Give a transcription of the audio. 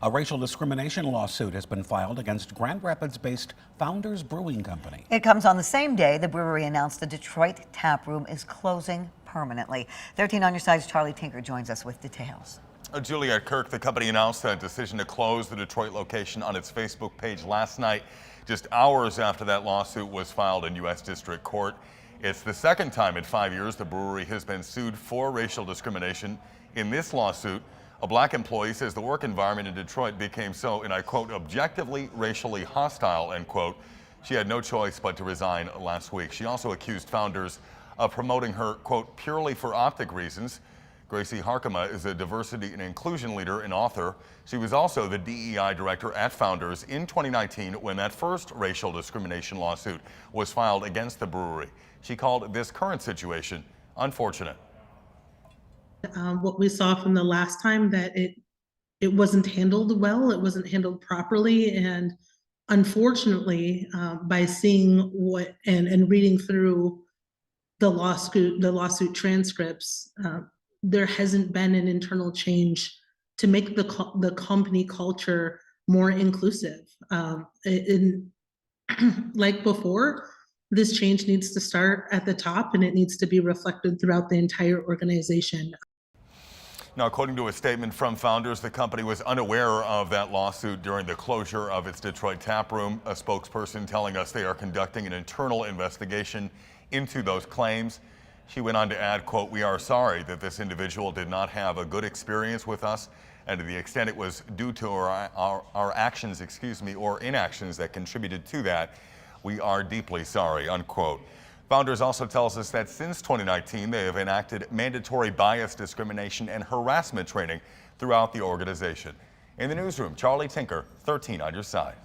A racial discrimination lawsuit has been filed against Grand Rapids-based Founders Brewing Company. It comes on the same day the brewery announced the Detroit Taproom is closing permanently. 13 on your side's Charlie Tinker joins us with details. Juliet Kirk, the company announced that decision to close the Detroit location on its Facebook page last night, just hours after that lawsuit was filed in U.S. District Court. It's the second time in 5 years the brewery has been sued for racial discrimination. In this lawsuit, a black employee says the work environment in Detroit became so, and I quote, objectively racially hostile, end quote. She had no choice but to resign last week. She also accused Founders of promoting her, quote, purely for optic reasons. Gracie Harkema is a diversity and inclusion leader and author. She was also the DEI director at Founders in 2019 when that first racial discrimination lawsuit was filed against the brewery. She called this current situation unfortunate. What we saw from the last time, that it wasn't handled well, it wasn't handled properly, and unfortunately, by seeing what and reading through the lawsuit transcripts, there hasn't been an internal change to make the company culture more inclusive. Like before, this change needs to start at the top, and it needs to be reflected throughout the entire organization. Now, according to a statement from Founders, the company was unaware of that lawsuit during the closure of its Detroit Taproom. A spokesperson telling us they are conducting an internal investigation into those claims. She went on to add, quote, "We are sorry that this individual did not have a good experience with us, and to the extent it was due to our actions, or inactions that contributed to that, we are deeply sorry," unquote. Founders also tells us that since 2019, they have enacted mandatory bias, discrimination, and harassment training throughout the organization. In the newsroom, Charlie Tinker, 13 on your side.